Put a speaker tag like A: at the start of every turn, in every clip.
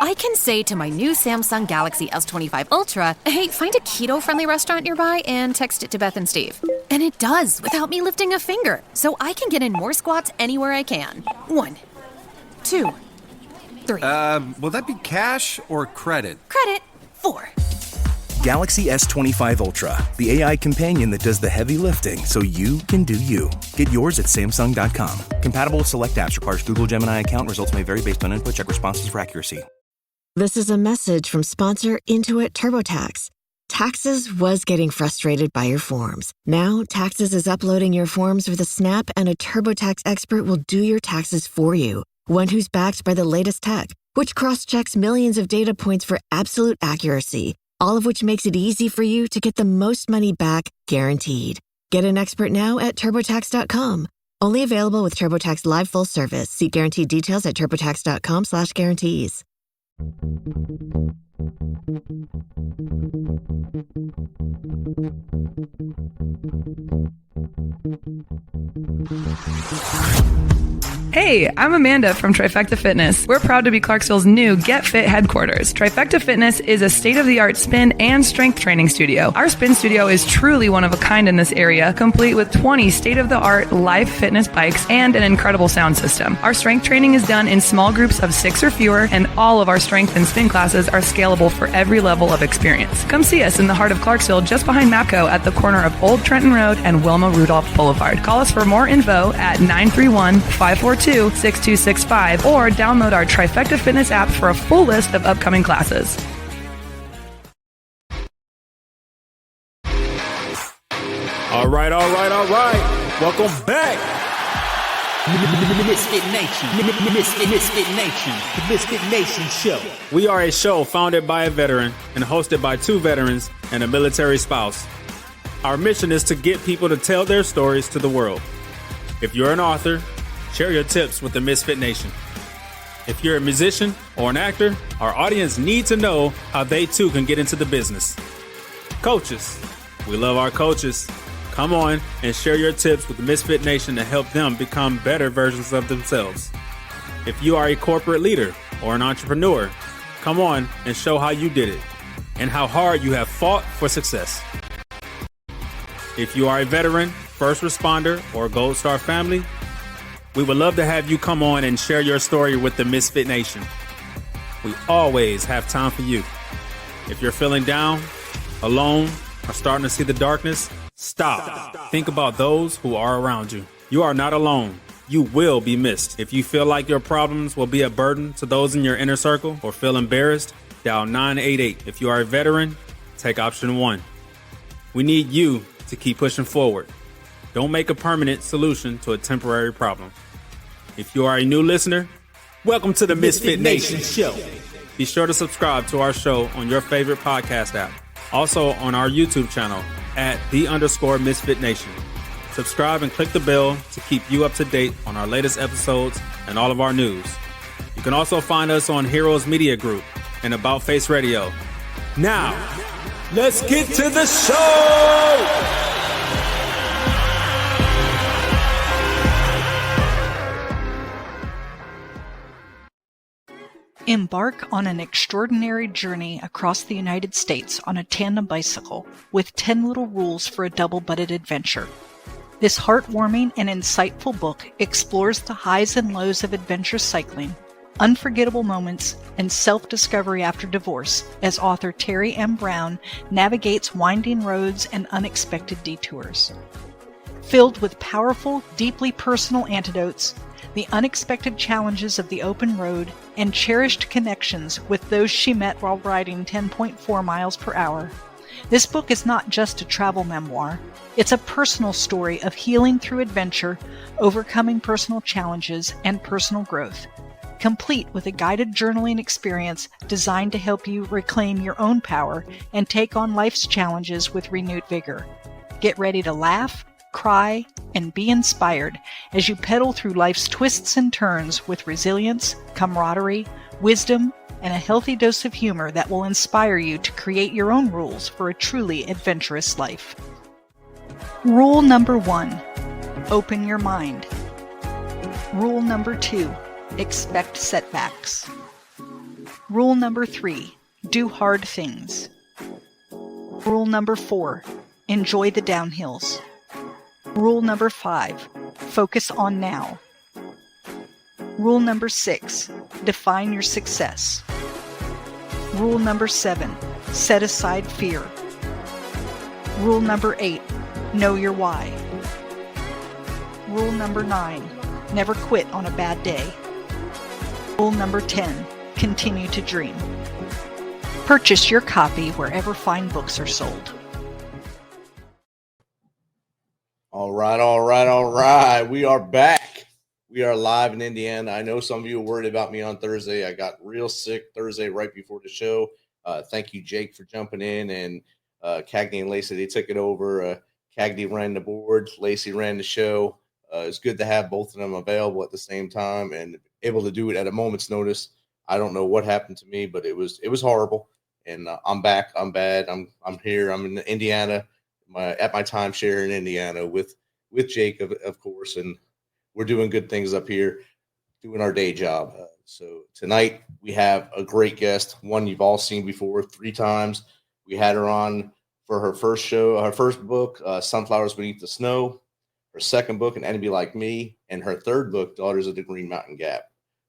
A: I can say to my new Samsung Galaxy S25 Ultra, hey, find a keto-friendly restaurant nearby and text it to Beth and Steve. And it does, without me lifting a finger. So I can get in more squats anywhere I can. 1, 2, 3.
B: Will that be cash or credit?
A: Credit. 4.
C: Galaxy S25 Ultra, the AI companion that does the heavy lifting so you can do you. Get yours at Samsung.com. Compatible with select apps. Requires Google Gemini account. Results may vary based on input. Check responses for accuracy.
D: This is a message from sponsor Intuit TurboTax. Taxes was getting frustrated by your forms. Now, Taxes is uploading your forms with a snap, and a TurboTax expert will do your taxes for you. One who's backed by the latest tech, which cross-checks millions of data points for absolute accuracy, all of which makes it easy for you to get the most money back, guaranteed. Get an expert now at TurboTax.com. Only available with TurboTax Live Full Service. See guaranteed details at TurboTax.com/guarantees.
E: Hey, I'm Amanda from Trifecta Fitness. We're proud to be Clarksville's new Get Fit headquarters. Trifecta Fitness is a state-of-the-art spin and strength training studio. Our spin studio is truly one of a kind in this area, complete with 20 state-of-the-art live fitness bikes and an incredible sound system. Our strength training is done in small groups of 6 or fewer, and all of our strength and spin classes are scalable for every level of experience. Come see us in the heart of Clarksville, just behind MAPCO at the corner of Old Trenton Road and Wilma Rudolph Boulevard. Call us for more info at 931-542-6265 or download our Trifecta Fitness app for a full list of upcoming classes.
F: All right. Welcome back.
G: MisFitNation. MisFitNation. The MisFitNation show.
F: We are a show founded by a veteran and hosted by 2 veterans and a military spouse. Our mission is to get people to tell their stories to the world. If you're an author, share your tips with the MisFitNation. If you're a musician or an actor, our audience needs to know how they too can get into the business. Coaches, we love our coaches. Come on and share your tips with the MisFitNation to help them become better versions of themselves. If you are a corporate leader or an entrepreneur, come on and show how you did it and how hard you have fought for success. If you are a veteran, first responder, or Gold Star family, we would love to have you come on and share your story with the MisFitNation. We always have time for you. If you're feeling down, alone, or starting to see the darkness, stop. Think about those who are around you. You are not alone. You will be missed. If you feel like your problems will be a burden to those in your inner circle or feel embarrassed, dial 988. If you are a veteran, take option 1. We need you to keep pushing forward. Don't make a permanent solution to a temporary problem. If you are a new listener, welcome to the MisFitNation show. Be sure to subscribe to our show on your favorite podcast app. Also on our YouTube channel at @the_MisFitNation. Subscribe and click the bell to keep you up to date on our latest episodes and all of our news. You can also find us on Heroes Media Group and About Face Radio. Now, let's get to the show!
H: Embark on an extraordinary journey across the United States on a tandem bicycle with 10 little rules for a double-butted adventure. This heartwarming and insightful book explores the highs and lows of adventure cycling, unforgettable moments, and self-discovery after divorce as author Teri M. navigates winding roads and unexpected detours. Filled with powerful, deeply personal antidotes, the unexpected challenges of the open road, and cherished connections with those she met while riding 10.4 miles per hour. This book is not just a travel memoir. It's a personal story of healing through adventure, overcoming personal challenges, and personal growth, complete with a guided journaling experience designed to help you reclaim your own power and take on life's challenges with renewed vigor. Get ready to laugh, cry, and be inspired as you pedal through life's twists and turns with resilience, camaraderie, wisdom, and a healthy dose of humor that will inspire you to create your own rules for a truly adventurous life. Rule number 1, open your mind. Rule number 2, expect setbacks. Rule number 3, do hard things. Rule number 4, enjoy the downhills. Rule number 5, focus on now. Rule number 6, define your success. Rule number 7, set aside fear. Rule number 8, know your why. Rule number 9, never quit on a bad day. Rule number 10, continue to dream. Purchase your copy wherever fine books are sold.
I: All right. We are back. We are live in Indiana. I know some of you were worried about me on Thursday. I got real sick Thursday right before the show. Thank you, Jake, for jumping in, and Cagney and Lacey, they took it over. Cagney ran the board. Lacey ran the show. It's good to have both of them available at the same time and able to do it at a moment's notice. I don't know what happened to me, but it was horrible. And I'm back. I'm bad. I'm here. I'm in Indiana, at my timeshare in Indiana with Jake, of course, and we're doing good things up here, doing our day job. So tonight we have a great guest, one you've all seen before 3 times. We had her on for her first show, her first book, Sunflowers Beneath the Snow, her second book, An Enemy Like Me, and her third book, Daughters of the Green Mountain Gap.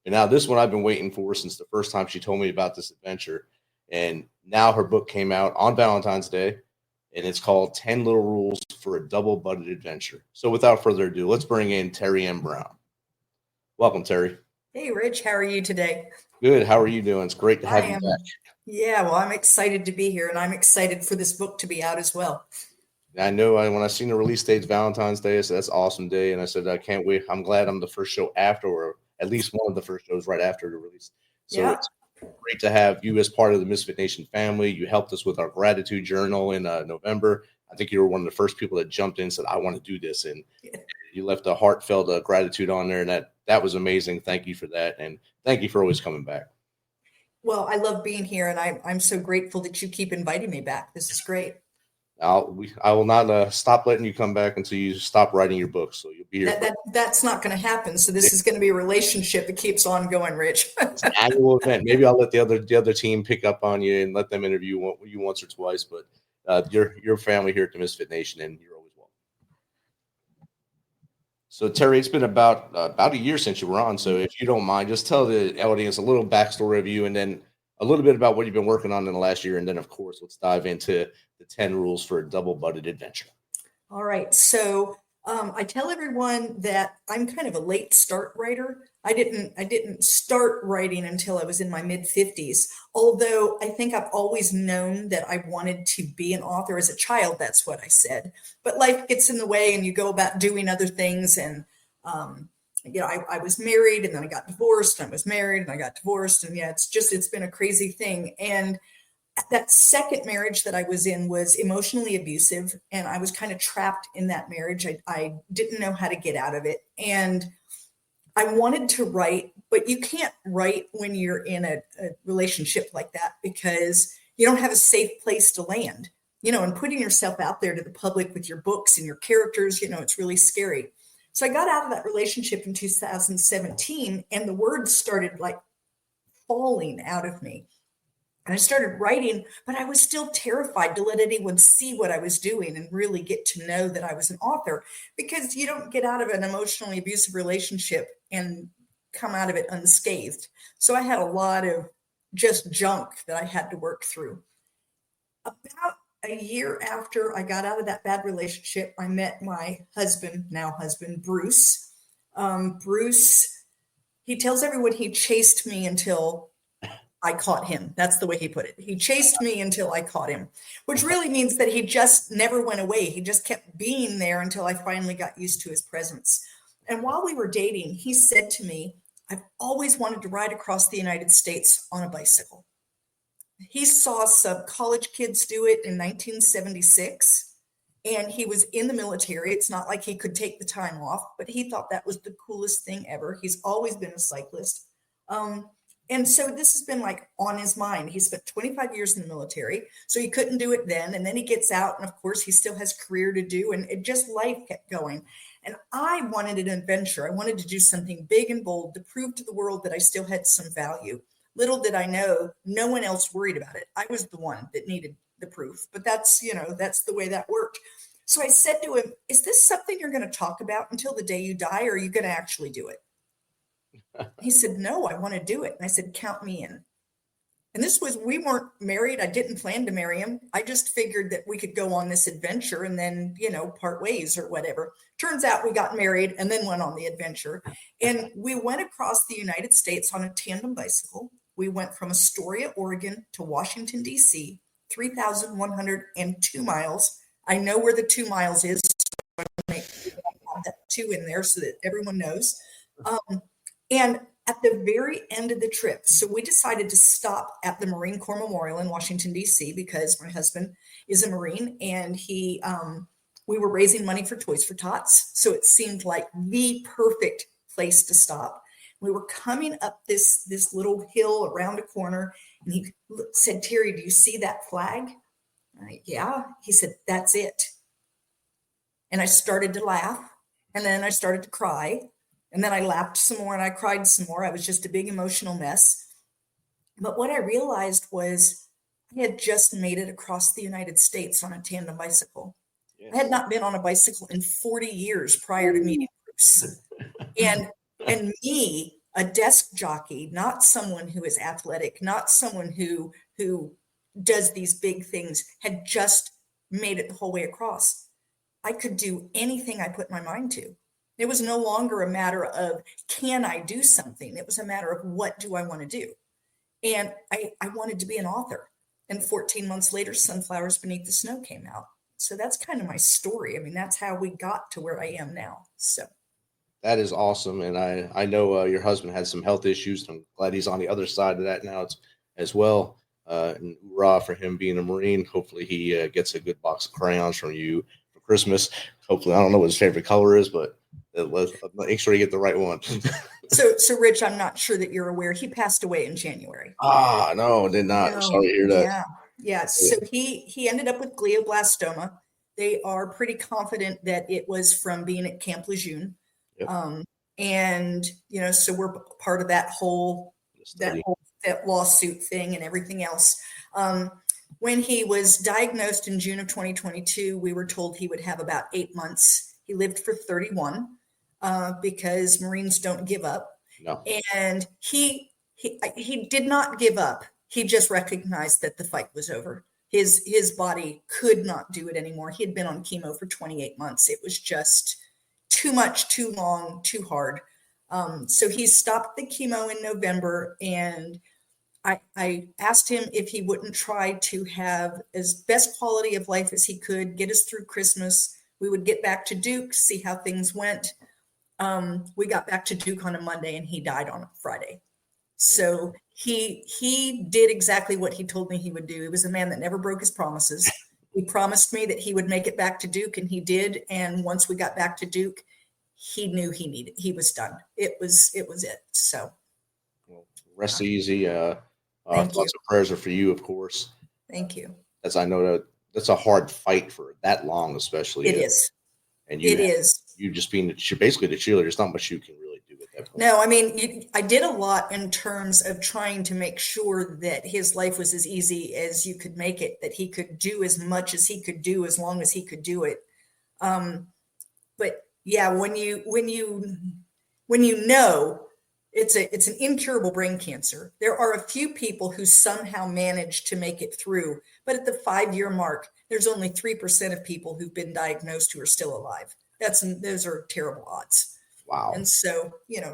I: And now this one I've been waiting for since the first time she told me about this adventure. And now her book came out on Valentine's Day, and it's called 10 Little Rules for a Double-Butted Adventure. So without further ado, let's bring in Teri M. Brown. Welcome, Teri.
J: Hey, Rich. How are you today?
I: Good. How are you doing? It's great to have you back.
J: Yeah, well, I'm excited to be here, and I'm excited for this book to be out as well.
I: I know when I seen the release date, Valentine's Day, I said, that's an awesome day. And I said, I can't wait. I'm glad I'm the first show after, or at least one of the first shows right after the release. So It's great to have you as part of the MisFitNation family. You helped us with our gratitude journal in November. I think you were one of the first people that jumped in and said, I want to do this. And you left a heartfelt gratitude on there. And that was amazing. Thank you for that. And thank you for always coming back.
J: Well, I love being here, and I'm so grateful that you keep inviting me back. This is great.
I: I will not stop letting you come back until you stop writing your books. So you'll be here.
J: That's not going to happen. So this is going to be a relationship that keeps on going, Rich.
I: It's an annual event. Maybe I'll let the other team pick up on you and let them interview you once or twice. But your family here at the MisFitNation, and you're always welcome. So Teri, it's been about a year since you were on. So if you don't mind, just tell the audience a little backstory of you, and then a little bit about what you've been working on in the last year. And then, of course, let's dive into the 10 rules for a double-butted adventure.
J: All right. So I tell everyone that I'm kind of a late start writer. I didn't start writing until I was in my mid-50s, although I think I've always known that I wanted to be an author. As a child, that's what I said. But life gets in the way, and you go about doing other things. And I was married, and then I got divorced, and I was married, and I got divorced. And it's been a crazy thing. And that second marriage that I was in was emotionally abusive, and I was kind of trapped in that marriage. I didn't know how to get out of it. And I wanted to write, but you can't write when you're in a relationship like that, because you don't have a safe place to land, and putting yourself out there to the public with your books and your characters, it's really scary. So I got out of that relationship in 2017, and the words started like falling out of me. And I started writing, but I was still terrified to let anyone see what I was doing and really get to know that I was an author, because you don't get out of an emotionally abusive relationship and come out of it unscathed. So I had a lot of just junk that I had to work through. About a year after I got out of that bad relationship, I met my now husband, Bruce. Bruce, he tells everyone he chased me until I caught him. That's the way he put it. He chased me until I caught him, which really means that he just never went away. He just kept being there until I finally got used to his presence. And while we were dating, he said to me, I've always wanted to ride across the United States on a bicycle. He saw some college kids do it in 1976, and he was in the military. It's not like he could take the time off, but he thought that was the coolest thing ever. He's always been a cyclist. And so this has been like on his mind. He spent 25 years in the military, so he couldn't do it then. And then he gets out, and of course he still has career to do, and life kept going. And I wanted an adventure. I wanted to do something big and bold to prove to the world that I still had some value. little did I know, no one else worried about it. I was the one that needed the proof, but that's the way that worked. So I said to him, is this something you're going to talk about until the day you die, or are you going to actually do it? He said, no, I want to do it. And I said, count me in. And we weren't married. I didn't plan to marry him. I just figured that we could go on this adventure and then, part ways or whatever. Turns out we got married and then went on the adventure. And we went across the United States on a tandem bicycle. We went from Astoria, Oregon to Washington, D.C., 3,102 miles. I know where the 2 miles is. So I make that 2 in there so that everyone knows. And at the very end of the trip, so we decided to stop at the Marine Corps Memorial in Washington, D.C., because my husband is a Marine, and we were raising money for Toys for Tots. So it seemed like the perfect place to stop. We were coming up this little hill around a corner, and he said, Teri, do you see that flag? Yeah. He said, that's it. And I started to laugh, and then I started to cry. And then I laughed some more and I cried some more. I was just a big emotional mess. But what I realized was I had just made it across the United States on a tandem bicycle. Yes. I had not been on a bicycle in 40 years prior to meeting Bruce. And me, a desk jockey, not someone who is athletic, not someone who does these big things, had just made it the whole way across. I could do anything I put my mind to. It was no longer a matter of, can I do something? It was a matter of, what do I want to do? And I wanted to be an author. And 14 months later, Sunflowers Beneath the Snow came out. So that's kind of my story. I mean, that's how we got to where I am now. So
I: that is awesome. And I know your husband had some health issues. I'm glad he's on the other side of that now as well. And hurrah for him being a Marine. Hopefully he gets a good box of crayons from you for Christmas. Hopefully, I don't know what his favorite color is, but make sure you get the right one.
J: So Rich, I'm not sure that you're aware. He passed away in January.
I: No, did not. I'm sorry to hear that.
J: Yeah. So he ended up with glioblastoma. They are pretty confident that it was from being at Camp Lejeune. Yep. So we're part of that whole lawsuit thing and everything else. When he was diagnosed in June of 2022, we were told he would have about 8 months. He lived for 31 because Marines don't give up. No. And he did not give up. He just recognized that the fight was over. His body could not do it anymore. He had been on chemo for 28 months. It was just too much, too long, too hard. So he stopped the chemo in November, and I asked him if he wouldn't try to have as best quality of life as he could, get us through Christmas. We would get back to Duke, see how things went. We got back to Duke on a Monday, and he died on a Friday. So he did exactly what he told me he would do. He was a man that never broke his promises. He promised me that he would make it back to Duke, and he did. And once we got back to Duke, he knew he was done. It was it. So
I: rest easy. Lots of prayers are for you, of course.
J: Thank you.
I: As I know that's a hard fight for that long, especially.
J: It is.
I: And you just being basically the cheerleader. There's not much you can really do at that point.
J: No, I mean, I did a lot in terms of trying to make sure that his life was as easy as you could make it, that he could do as much as he could do as long as he could do it. But yeah, when you know it's an incurable brain cancer, there are a few people who somehow manage to make it through. But at the 5-year mark, there's only 3% of people who've been diagnosed who are still alive. Those are terrible odds.
I: Wow.
J: And so,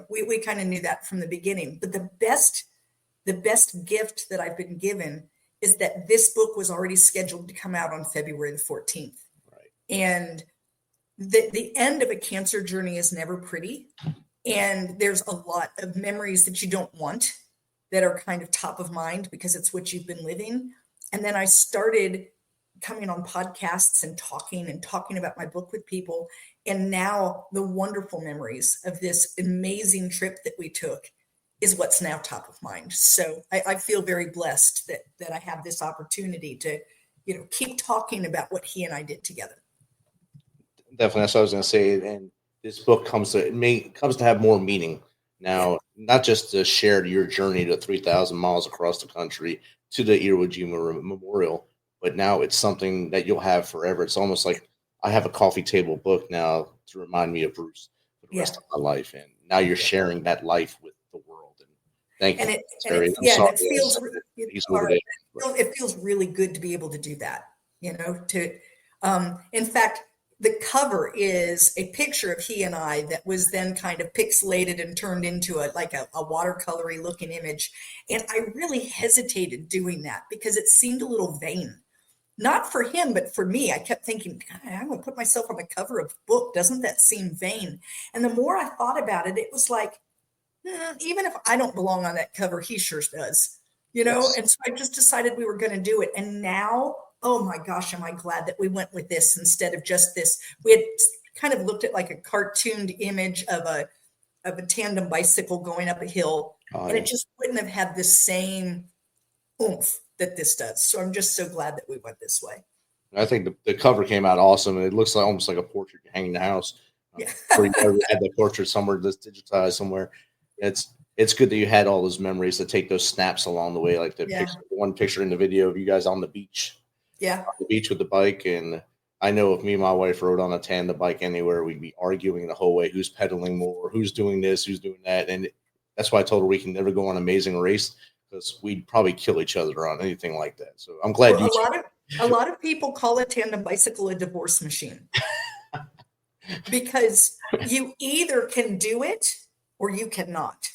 J: we kind of knew that from the beginning. But the best gift that I've been given is that this book was already scheduled to come out on February the 14th.
I: Right.
J: And the end of a cancer journey is never pretty. And there's a lot of memories that you don't want that are kind of top of mind because it's what you've been living. And then I started coming on podcasts and talking about my book with people. And now the wonderful memories of this amazing trip that we took is what's now top of mind. So I feel very blessed that I have this opportunity to, keep talking about what he and I did together.
I: Definitely. That's what I was going to say. And this book comes to have more meaning now, not just to share your journey to 3,000 miles across the country to the Iwo Jima Memorial, but now it's something that you'll have forever. It's almost like I have a coffee table book now to remind me of Bruce for the rest of my life. And now you're sharing that life with the world. And thank you.
J: It feels really good to be able to do that, in fact, the cover is a picture of he and I that was then kind of pixelated and turned into a watercolory looking image. And I really hesitated doing that because it seemed a little vain. Not for him, but for me. I kept thinking, God, I'm going to put myself on the cover of a book. Doesn't that seem vain? And the more I thought about it, it was like, even if I don't belong on that cover, he sure does, Yes. And so I just decided we were going to do it. And now, oh my gosh, am I glad that we went with this instead of just this. We had kind of looked at like a cartooned image of a tandem bicycle going up a hill, and it just wouldn't have had the same oomph that this does. So I'm just so glad that we went this way.
I: I think the cover came out awesome, and it looks like almost like a portrait hanging in the house. Or you had the portrait somewhere that's digitized somewhere. It's good that you had all those memories to take those snaps along the way, like the one picture in the video of you guys on the beach.
J: Yeah,
I: on the beach with the bike. And I know if me and my wife rode on a tandem bike anywhere, we'd be arguing the whole way. Who's pedaling more? Who's doing this? Who's doing that? And that's why I told her we can never go on Amazing Race because we'd probably kill each other on anything like that. So I'm glad
J: a lot of people call a tandem bicycle a divorce machine because you either can do it or you cannot.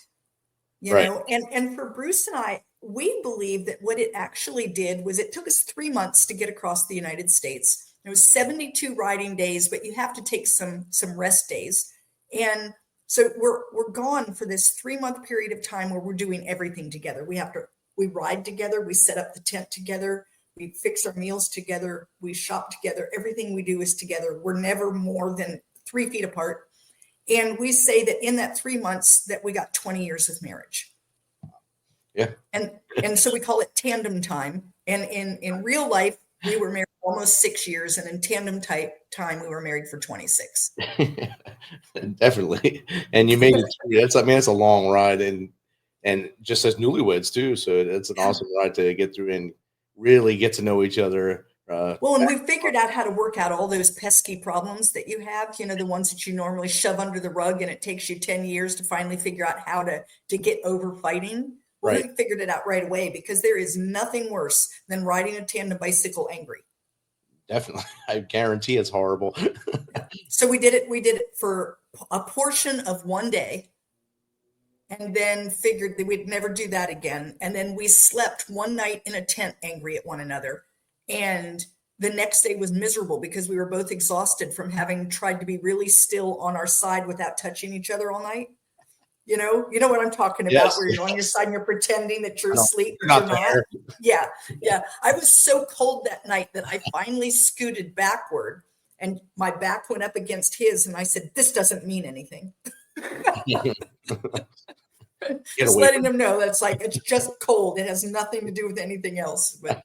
J: You know, and for Bruce and I, we believe that what it actually did was it took us 3 months to get across the United States. It was 72 riding days, but you have to take some rest days. And so we're gone for this 3-month period of time where we're doing everything together. We ride together, we set up the tent together, we fix our meals together, we shop together. Everything we do is together. We're never more than 3 feet apart. And we say that in that 3 months that we got 20 years of marriage.
I: Yeah.
J: And so we call it tandem time. And in real life, we were married almost 6 years. And in tandem type time, we were married for 26.
I: Definitely. And you made it through. That's a long ride and just as newlyweds too. So it's an awesome ride to get through and really get to know each other.
J: And we figured out how to work out all those pesky problems that you have, the ones that you normally shove under the rug and it takes you 10 years to finally figure out how to get over fighting. Well, we figured it out right away because there is nothing worse than riding a tandem bicycle angry.
I: Definitely. I guarantee it's horrible.
J: So we did it for a portion of one day and then figured that we'd never do that again. And then we slept one night in a tent angry at one another. And the next day was miserable because we were both exhausted from having tried to be really still on our side without touching each other all night. You know what I'm talking about,
I: Yes.
J: where you're on your side and you're pretending that you're asleep.
I: You're not there.
J: Yeah. I was so cold that night that I finally scooted backward and my back went up against his. And I said, this doesn't mean anything. Just letting them know that's like, it's just cold. It has nothing to do with anything else. But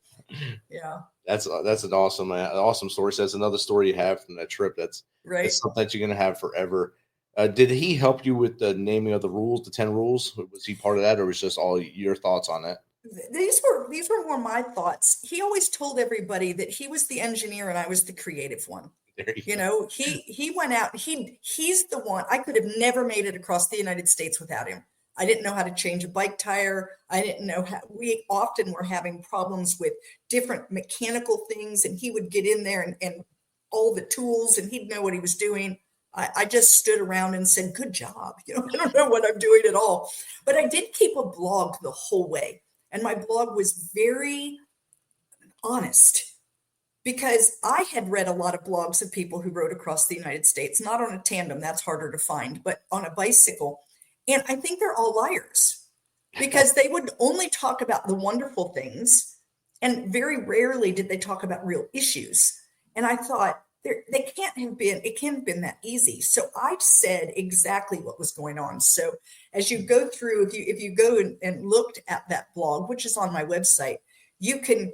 J: yeah.
I: That's an awesome story. So that's another story you have from that trip. That's something that you're going to have forever. Did he help you with the naming of the rules, the 10 rules? Was he part of that, or was just all your thoughts on that?
J: These were more my thoughts. He always told everybody that he was the engineer and I was the creative one. He went out. He's the one. I could have never made it across the United States without him. I didn't know how to change a bike tire. I didn't know how. We often were having problems with different mechanical things, and he would get in there and all the tools, and he'd know what he was doing. I just stood around and said, good job. I don't know what I'm doing at all. But I did keep a blog the whole way. And my blog was very honest because I had read a lot of blogs of people who rode across the United States, not on a tandem, that's harder to find, but on a bicycle. And I think they're all liars because they would only talk about the wonderful things. And very rarely did they talk about real issues. And I thought, it can't have been that easy. So I said exactly what was going on. So as you go through, if you go and looked at that blog, which is on my website, you can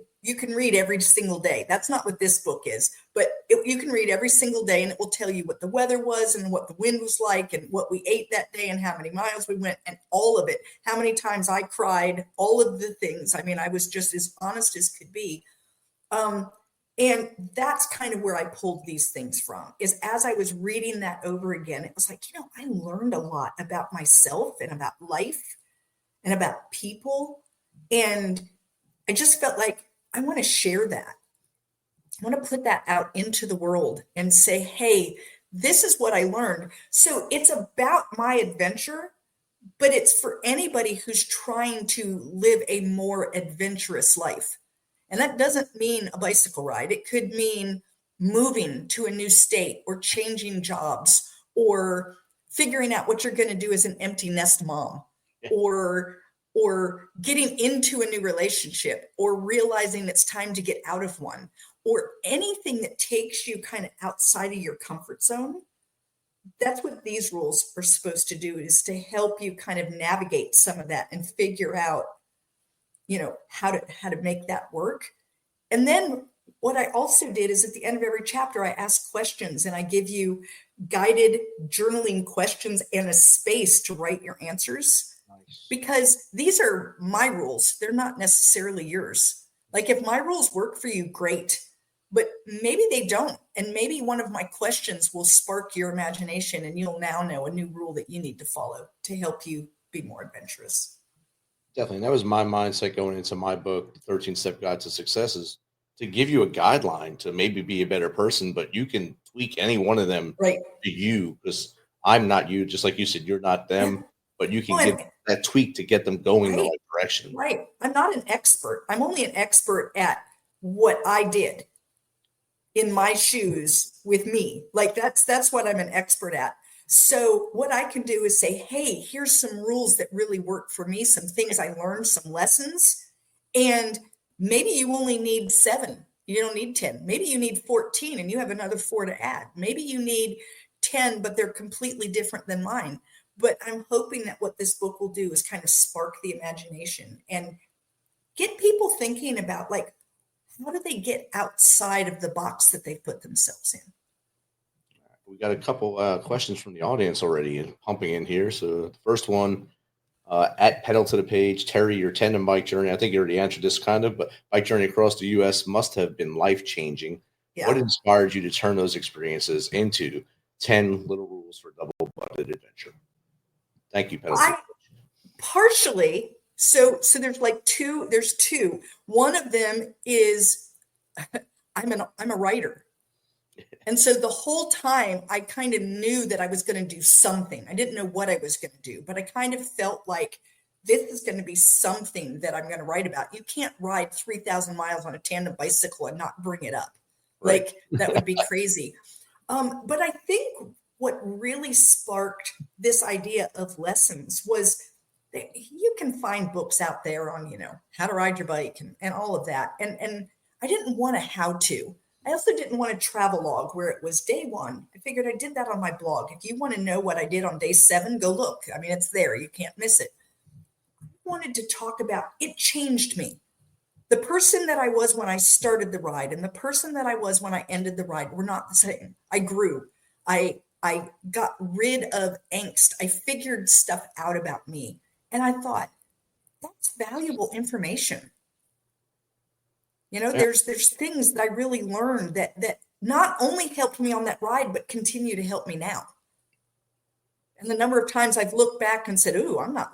J: read every single day. That's not what this book is, but you can read every single day, and it will tell you what the weather was and what the wind was like and what we ate that day and how many miles we went and all of it, how many times I cried, all of the things. I mean, I was just as honest as could be. And that's kind of where I pulled these things from, is as I was reading that over again, it was like, I learned a lot about myself and about life and about people. And I just felt like I want to share that. I want to put that out into the world and say, hey, this is what I learned. So it's about my adventure, but it's for anybody who's trying to live a more adventurous life. And that doesn't mean a bicycle ride. It could mean moving to a new state or changing jobs or figuring out what you're going to do as an empty nest mom, or getting into a new relationship, or realizing it's time to get out of one, or anything that takes you kind of outside of your comfort zone. That's what these rules are supposed to do, is to help you kind of navigate some of that and figure out, how to make that work. And then what I also did is at the end of every chapter, I ask questions and I give you guided journaling questions and a space to write your answers. Because these are my rules. They're not necessarily yours. Like if my rules work for you, great, but maybe they don't. And maybe one of my questions will spark your imagination and you'll now know a new rule that you need to follow to help you be more adventurous.
I: Definitely. That was my mindset going into my book, The 13-Step Guide to Success, is to give you a guideline to maybe be a better person, but you can tweak any one of them to you, because I'm not you. Just like you said, you're not them, but you can get that tweak to get them going in the right direction.
J: Right. I'm not an expert. I'm only an expert at what I did in my shoes with me. Like that's what I'm an expert at. So what I can do is say, hey, here's some rules that really work for me, some things I learned, some lessons. And maybe you only need 7. You don't need 10. Maybe you need 14 and you have another 4 to add. Maybe you need 10, but they're completely different than mine. But I'm hoping that what this book will do is kind of spark the imagination and get people thinking about, like, how do they get outside of the box that they've put themselves in?
I: We got a couple questions from the audience already and pumping in here. So the first one, at Pedal to the Page, Terry, your tandem bike journey, I think you already answered this kind of, but bike journey across the U.S. must have been life-changing. Yeah. What inspired you to turn those experiences into 10 little rules for double-butted adventure? Thank you, Pedal to the Page.
J: Partially. So there's two. One of them is I'm a writer. And so the whole time I kind of knew that I was going to do something. I didn't know what I was going to do, but I kind of felt like this is going to be something that I'm going to write about. You can't ride 3,000 miles on a tandem bicycle and not bring it up. Right. Like that would be crazy. But I think what really sparked this idea of lessons was that you can find books out there on, how to ride your bike and all of that. And I didn't want a how-to. I also didn't want a travel log where it was day 1. I figured I did that on my blog. If you want to know what I did on day 7, go look. I mean, it's there. You can't miss it. I wanted to talk about it changed me. The person that I was when I started the ride and the person that I was when I ended the ride were not the same. I grew. I got rid of angst. I figured stuff out about me. And I thought, that's valuable information. There's things that I really learned that not only helped me on that ride, but continue to help me now. And the number of times I've looked back and said, ooh, I'm not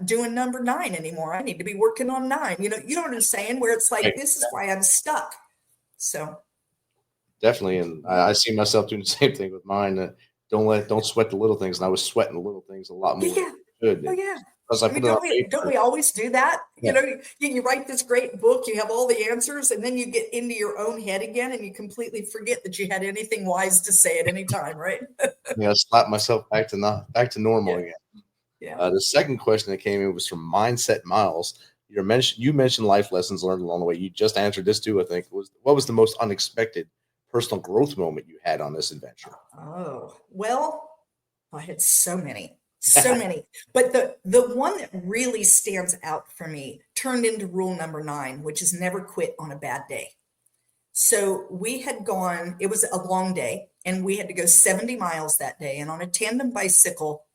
J: doing number 9 anymore. I need to be working on 9. You know what I'm saying? Where it's like, this is why I'm stuck. So.
I: Definitely. And I see myself doing the same thing with mine. Don't sweat the little things. And I was sweating the little things a lot more.
J: Yeah.
I: Good.
J: Oh, yeah.
I: Don't
J: we always do that?
I: Yeah.
J: You write this great book, you have all the answers, and then you get into your own head again and you completely forget that you had anything wise to say at any time, right?
I: Slap myself back to normal again.
J: Yeah.
I: The second question that came in was from Mindset Miles. You mentioned life lessons learned along the way. You just answered this too, I think. What was the most unexpected personal growth moment you had on this adventure?
J: Oh, well, I had so many. So many. But the one that really stands out for me turned into rule number 9, which is never quit on a bad day. So we had gone, it was a long day, and we had to go 70 miles that day. And on a tandem bicycle,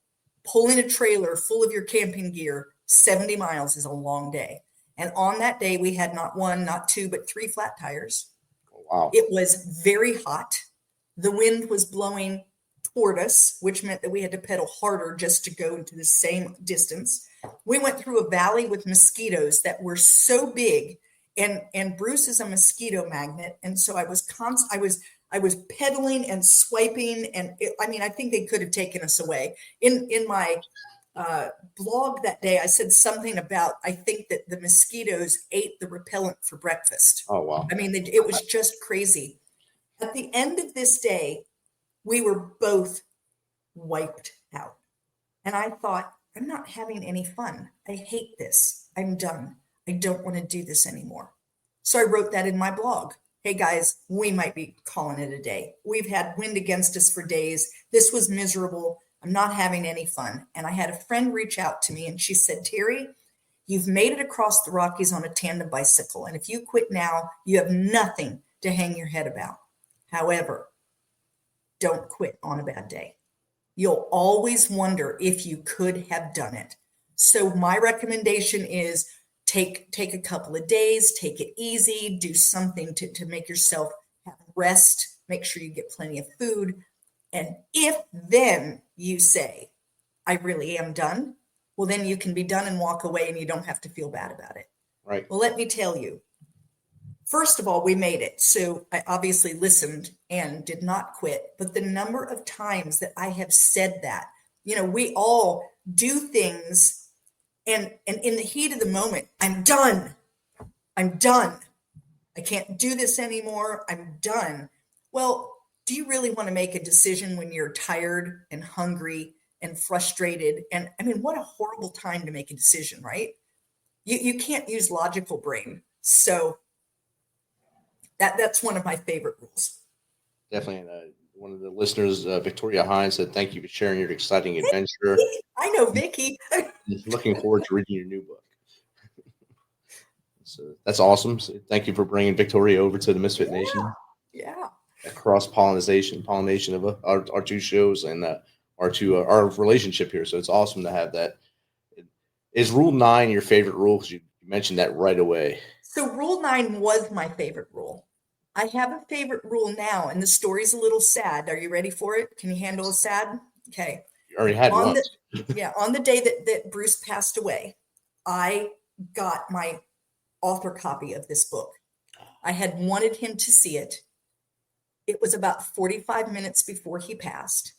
J: pulling a trailer full of your camping gear, 70 miles is a long day. And on that day, we had not 1, not 2, but 3 flat tires.
I: Wow.
J: It was very hot. The wind was blowing toward us, which meant that we had to pedal harder just to go into the same distance. We went through a valley with mosquitoes that were so big, and Bruce is a mosquito magnet, and so I was pedaling and swiping, and I think they could have taken us away. In my blog that day, I said something about, I think that the mosquitoes ate the repellent for breakfast.
I: Oh, wow.
J: It was just crazy. At the end of this day, we were both wiped out. And I thought, I'm not having any fun. I hate this. I'm done. I don't want to do this anymore. So I wrote that in my blog. Hey guys, we might be calling it a day. We've had wind against us for days. This was miserable. I'm not having any fun. And I had a friend reach out to me, and she said, Teri, you've made it across the Rockies on a tandem bicycle. And if you quit now, you have nothing to hang your head about. However, don't quit on a bad day. You'll always wonder if you could have done it. So my recommendation is take a couple of days, take it easy, do something to make yourself have rest, make sure you get plenty of food. And if then you say, I really am done, well, then you can be done and walk away, and you don't have to feel bad about it.
I: Right.
J: Well, let me tell you, first of all, we made it. So I obviously listened and did not quit. But the number of times that I have said that, we all do things, and in the heat of the moment, I'm done. I'm done. I can't do this anymore. I'm done. Well, do you really want to make a decision when you're tired and hungry and frustrated? And what a horrible time to make a decision, right? You can't use logical brain. So that's one of my favorite rules.
I: Definitely. One of the listeners, Victoria Hines, said, thank you for sharing your exciting adventure.
J: I know, Vicky.
I: Looking forward to reading your new book. So that's awesome. So thank you for bringing Victoria over to the Misfit Nation.
J: Yeah.
I: A pollination of our two shows and our relationship here. So it's awesome to have that. Is Rule 9 your favorite rule? Because you mentioned that right away.
J: So Rule 9 was my favorite rule. I have a favorite rule now, and the story's a little sad. Are you ready for it? Can you handle a sad? Okay.
I: You already had one.
J: On the day that Bruce passed away, I got my author copy of this book. I had wanted him to see it. It was about 45 minutes before he passed.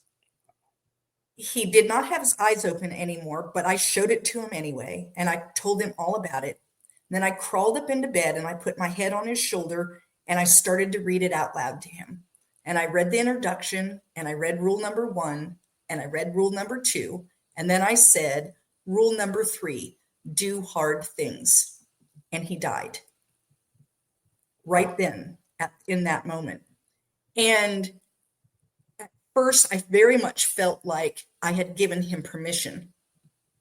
J: He did not have his eyes open anymore, but I showed it to him anyway, and I told him all about it. Then I crawled up into bed, and I put my head on his shoulder, and I started to read it out loud to him. And I read the introduction, and I read rule number 1, and I read rule number 2. And then I said, rule number 3, do hard things. And he died right then in that moment. And at first, I very much felt like I had given him permission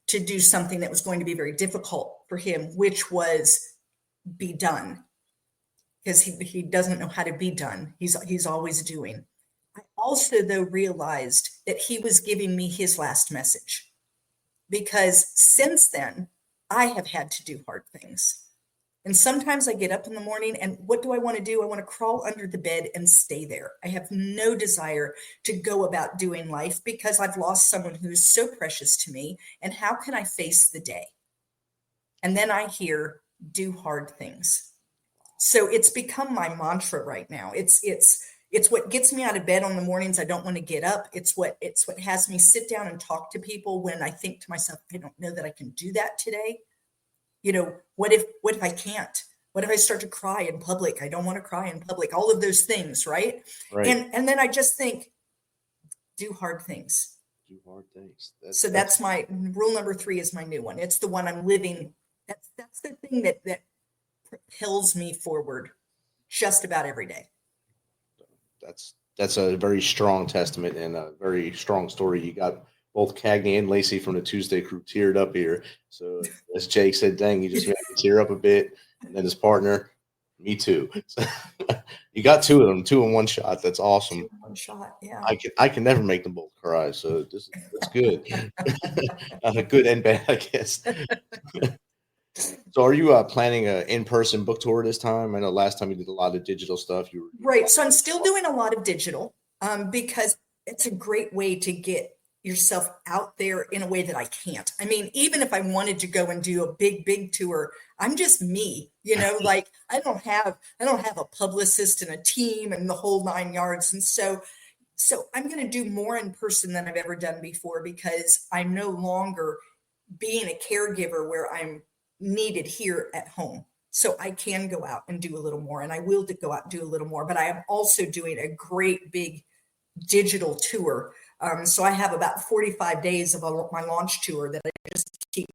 J: to do something that was going to be very difficult for him, which was be done. Because he doesn't know how to be done. He's always doing. I also, though, realized that he was giving me his last message. Because since then, I have had to do hard things. And sometimes I get up in the morning, and what do I want to do? I want to crawl under the bed and stay there. I have no desire to go about doing life because I've lost someone who is so precious to me. And how can I face the day? And then I hear, do hard things. So it's become my mantra right now. It's what gets me out of bed on the mornings I don't want to get up. It's what has me sit down and talk to people when I think to myself, I don't know that I can do that today. What if I can't? What if I start to cry in public? I don't want to cry in public. All of those things, right? Right. And then I just think, do hard things.
I: Do hard things.
J: That's my rule number 3 is my new one. It's the one I'm living. That's the thing that propels me forward just about every day.
I: That's a very strong testament and a very strong story. You got both Cagney and Lacey from the Tuesday crew teared up here. So as Jake said, dang, you just made me tear up a bit. And then his partner, me too. So, you got two of them, two in one shot. That's awesome.
J: One shot, yeah.
I: I can never make them both cry, so that's good. Good and bad, I guess. So are you planning an in-person book tour this time? I know last time you did a lot of digital stuff. You were
J: right. So I'm still doing a lot of digital because it's a great way to get yourself out there in a way that I can't. I mean, even if I wanted to go and do a big tour, I'm just me, like I don't have a publicist and a team and the whole 9 yards. And so I'm going to do more in person than I've ever done before because I'm no longer being a caregiver where I'm needed here at home. So I can go out and do a little more, and I will go out and do a little more, but I am also doing a great big digital tour. So I have about 45 days of my launch tour that I just keep,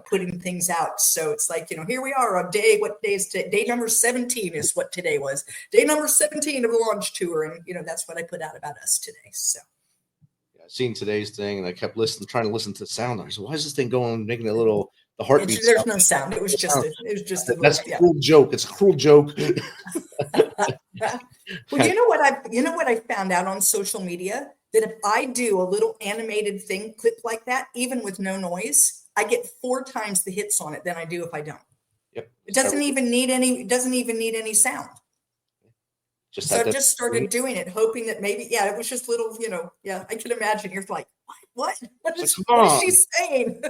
J: putting things out. So it's like, here we are on what day is today? Day number 17 is what today was. Day number 17 of the launch tour. And, that's what I put out about us today. So.
I: Yeah, I seen today's thing and I kept trying to listen to the sound. I said, why is this thing going, making a little, the heartbeat?
J: There's no sound. It was just
I: that's a cruel joke. It's a cruel joke.
J: Well, you know what I found out on social media? That if I do a little animated clip like that, even with no noise, I get 4 times the hits on it than I do if I don't.
I: Yep.
J: It doesn't even need any sound. So I've just started doing it, hoping that maybe, it was just little, I can imagine you're like, what is she saying?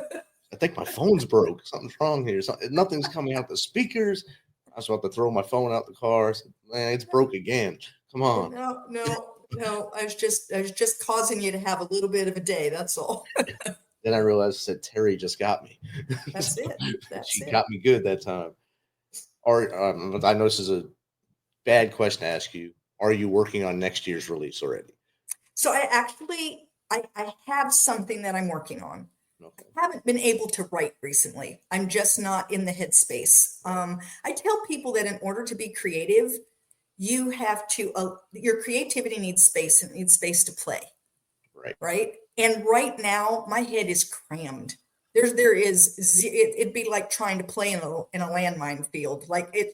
I: I think my phone's broke. Something's wrong here. Nothing's coming out the speakers. I was about to throw my phone out the car. I said, man, it's broke again. Come on.
J: No. I was just causing you to have a little bit of a day. That's all.
I: Then I realized, I said, Terry just got me.
J: That's it.
I: She got me good that time. I know this is a bad question to ask you. Are you working on next year's release already?
J: So I have something that I'm working on. Okay. I haven't been able to write recently. I'm just not in the headspace. I tell people that in order to be creative, you have to, your creativity needs space and needs space to play. Right. And right now my head is crammed. It'd be like trying to play in a landmine field. Like I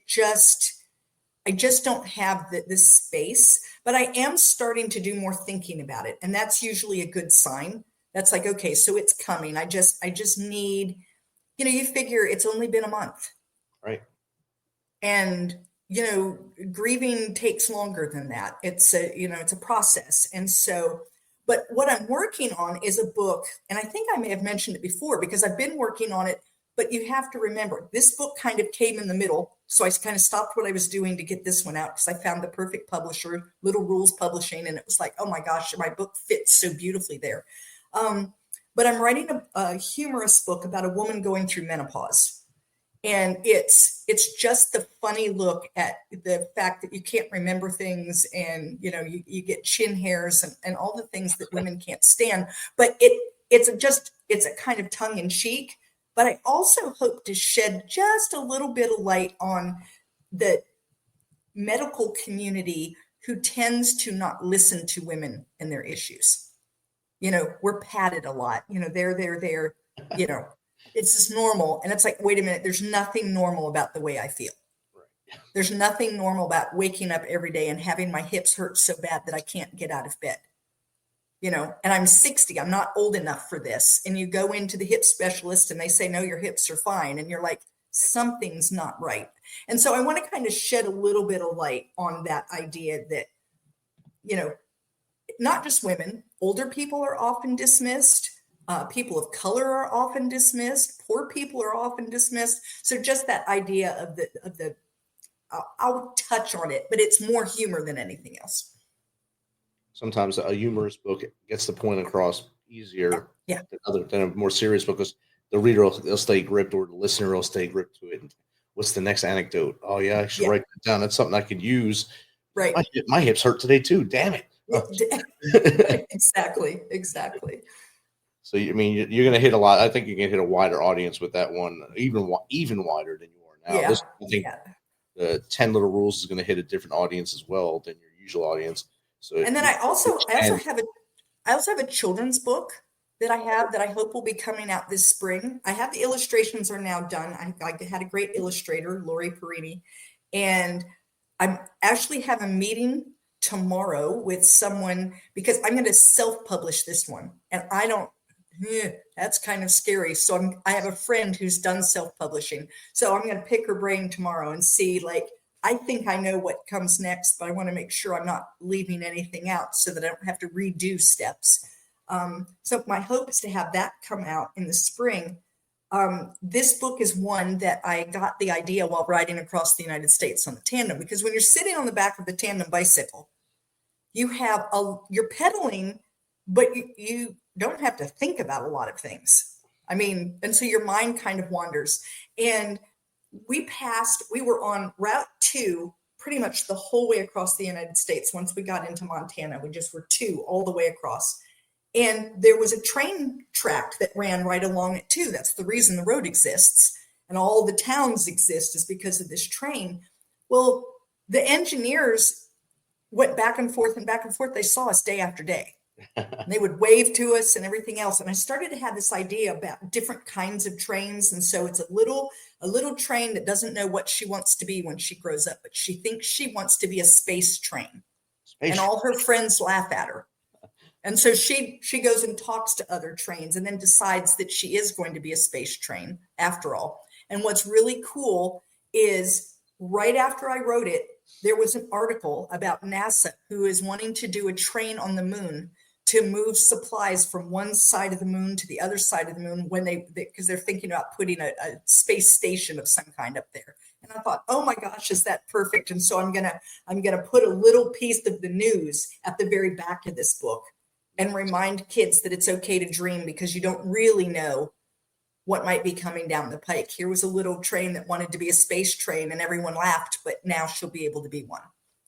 J: just don't have this space, but I am starting to do more thinking about it. And that's usually a good sign. That's like, okay, so it's coming. I just need, you figure it's only been a month.
I: Right.
J: And, grieving takes longer than that. It's a process. And so, but what I'm working on is a book, and I think I may have mentioned it before because I've been working on it, but you have to remember this book kind of came in the middle. So I kind of stopped what I was doing to get this one out because I found the perfect publisher, Little Rules Publishing. And it was like, oh my gosh, my book fits so beautifully there. But I'm writing a humorous book about a woman going through menopause. And it's just the funny look at the fact that you can't remember things and, you get chin hairs and all the things that women can't stand. But it's a kind of tongue in cheek. But I also hope to shed just a little bit of light on the medical community who tends to not listen to women and their issues. We're patted a lot, they're, it's just normal. And it's like, wait a minute, there's nothing normal about the way I feel. Right. There's nothing normal about waking up every day and having my hips hurt so bad that I can't get out of bed. And I'm 60, I'm not old enough for this. And you go into the hip specialist and they say, no, your hips are fine. And you're like, something's not right. And so I want to kind of shed a little bit of light on that idea that, not just women, older people are often dismissed. People of color are often dismissed. Poor people are often dismissed. So just that idea of the I'll touch on it, but it's more humor than anything else.
I: Sometimes a humorous book gets the point across easier than a more serious book because the reader will stay gripped or the listener will stay gripped to it. And what's the next anecdote? Oh, yeah, I should write that down. That's something I could use.
J: Right.
I: My hips hurt today, too. Damn it.
J: Exactly.
I: So, I mean, you're going to hit a lot. I think you can hit a wider audience with that one, even wider than you are now.
J: Yeah.
I: I think the 10 Little Rules is going to hit a different audience as well than your usual audience. So,
J: and then I also have a children's book that I have that I hope will be coming out this spring. I have the illustrations are now done. I had a great illustrator, Lori Perini, and I actually have a meeting tomorrow with someone because I'm going to self-publish this one, and I don't. That's kind of scary. So I have a friend who's done self-publishing, so I'm going to pick her brain tomorrow and see. Like, I think I know what comes next, but I want to make sure I'm not leaving anything out so that I don't have to redo steps. So my hope is to have that come out in the spring. This book is one that I got the idea while riding across the United States on the tandem, because when you're sitting on the back of the tandem bicycle, you're pedaling, but you don't have to think about a lot of things. I mean, and so your mind kind of wanders. And we were on Route 2 pretty much the whole way across the United States. Once we got into Montana, we just were 2 all the way across. And there was a train track that ran right along it too. That's the reason the road exists. And all the towns exist is because of this train. Well, the engineers went back and forth and back and forth. They saw us day after day. They would wave to us and everything else. And I started to have this idea about different kinds of trains. And so it's a little train that doesn't know what she wants to be when she grows up, but she thinks she wants to be a space train. And all her friends laugh at her. And so she goes and talks to other trains and then decides that she is going to be a space train after all. And what's really cool is right after I wrote it, there was an article about NASA who is wanting to do a train on the moon to move supplies from one side of the moon to the other side of the moon because they're thinking about putting a space station of some kind up there. And I thought, oh my gosh, is that perfect? And so I'm gonna put a little piece of the news at the very back of this book and remind kids that it's okay to dream because you don't really know what might be coming down the pike. Here was a little train that wanted to be a space train and everyone laughed, but now she'll be able to be one.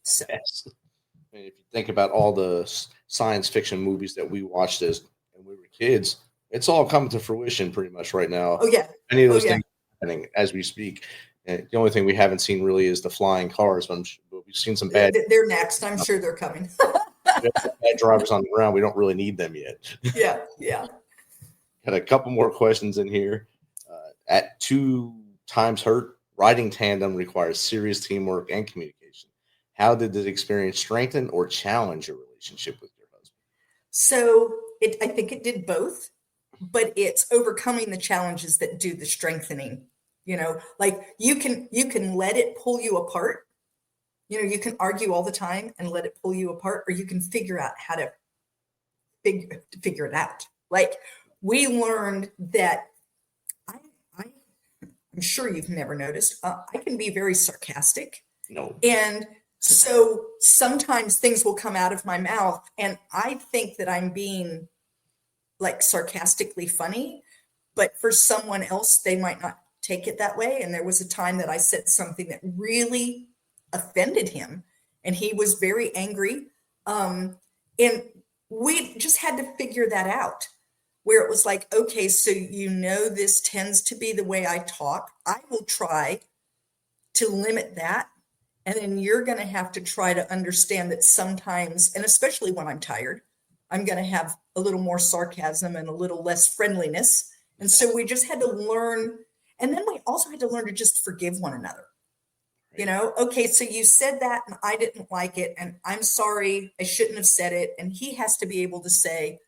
J: So.
I: Yes. I mean, if you think about all the science fiction movies that we watched when we were kids, it's all coming to fruition pretty much right now.
J: Oh, yeah.
I: Any of those things happening as we speak. And the only thing we haven't seen really is the flying cars, but we've seen some bad.
J: They're next. I'm sure they're coming.
I: Bad drivers on the ground. We don't really need them yet.
J: Yeah.
I: Got a couple more questions in here. At 2 times hurt, riding tandem requires serious teamwork and communication. How did this experience strengthen or challenge your relationship with your husband?
J: So I think it did both, but it's overcoming the challenges that do the strengthening. You know, like you can let it pull you apart. You know, you can argue all the time and let it pull you apart, or you can figure out how to figure it out. Like we learned that I'm sure you've never noticed, I can be very sarcastic.
I: No.
J: And so sometimes things will come out of my mouth and I think that I'm being like sarcastically funny, but for someone else, they might not take it that way. And there was a time that I said something that really offended him and he was very angry. And we just had to figure that out, where it was like, okay, so this tends to be the way I talk. I will try to limit that. And then you're going to have to try to understand that sometimes, and especially when I'm tired, I'm going to have a little more sarcasm and a little less friendliness. And so we just had to learn. And then we also had to learn to just forgive one another. You know, okay, so you said that and I didn't like it. And I'm sorry, I shouldn't have said it. And he has to be able to say,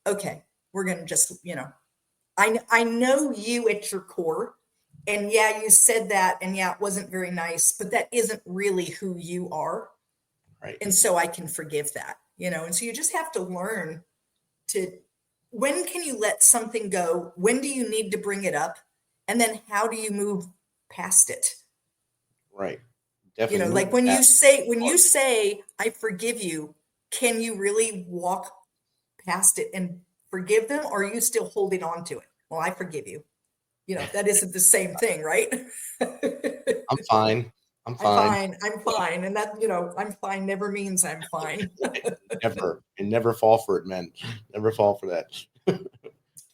J: okay, we're going to just, I know you at your core. And yeah, you said that, and yeah, it wasn't very nice, but that isn't really who you are.
I: Right.
J: And so I can forgive that, and so you just have to learn when can you let something go? When do you need to bring it up? And then how do you move past it?
I: Right. Definitely.
J: Like when you say, I forgive you, can you really walk past it and forgive them? Or are you still holding on to it? Well, I forgive you. That isn't the same thing, right?
I: I'm fine.
J: I'm fine. And that, I'm fine never means I'm fine.
I: Never fall for it, man. Never fall for that.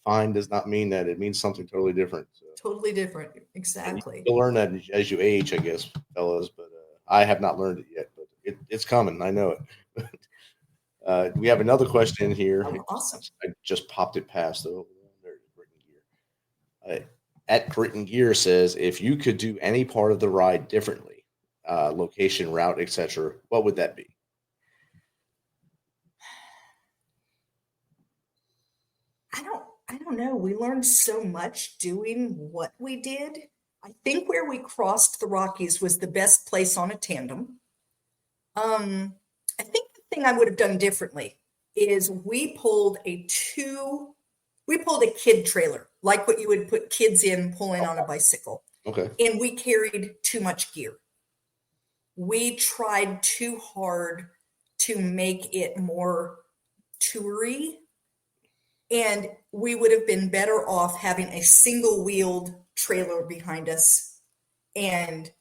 I: Fine does not mean that. It means something totally different. So.
J: Totally different. Exactly.
I: You'll learn that as you age, I guess, fellas, but I have not learned it yet, but it's coming. I know it. We have another question here.
J: Oh, awesome.
I: I just popped it past. Oh, there's Grit and Gear. At Grit and Gear says, if you could do any part of the ride differently, location, route, etc., what would that be?
J: I don't know. We learned so much doing what we did. I think where we crossed the Rockies was the best place on a tandem. I think the thing I would have done differently is we pulled a kid trailer, like what you would put kids in pulling on a bicycle.
I: Okay.
J: And we carried too much gear. We tried too hard to make it more toury. And we would have been better off having a single wheeled trailer behind us and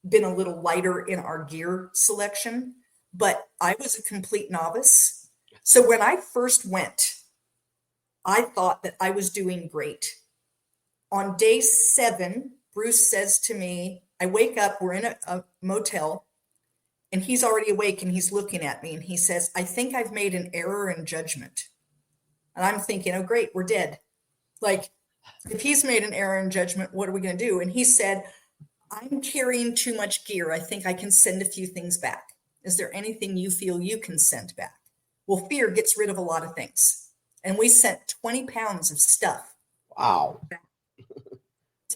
J: been a little lighter in our gear selection. But I was a complete novice. So when I first went, I thought that I was doing great. On day 7, Bruce says to me, I wake up, we're in a motel, and he's already awake and he's looking at me and he says, I think I've made an error in judgment. And I'm thinking, oh, great, we're dead. Like, if he's made an error in judgment, what are we going to do? And he said, I'm carrying too much gear. I think I can send a few things back. Is there anything you feel you can send back? Well, fear gets rid of a lot of things. And we sent 20 pounds of stuff.
I: Wow.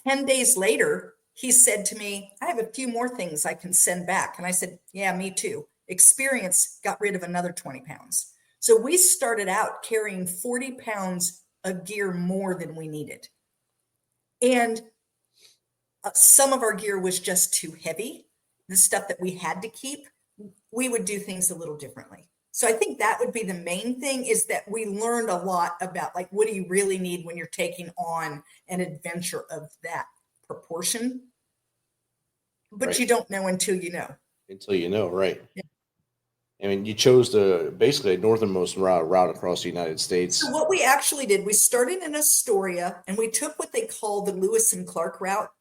J: 10 days later, he said to me, I have a few more things I can send back. And I said, yeah, me too. Experience got rid of another 20 pounds. So we started out carrying 40 pounds of gear more than we needed. And some of our gear was just too heavy. The stuff that we had to keep, we would do things a little differently. So I think that would be the main thing, is that we learned a lot about, like, what do you really need when you're taking on an adventure of that proportion? But
I: Right.
J: you don't know until you know.
I: Until you know, right?
J: Yeah.
I: I mean, you chose basically a northernmost route across the United States.
J: So what we actually did, we started in Astoria and we took what they call the Lewis and Clark route.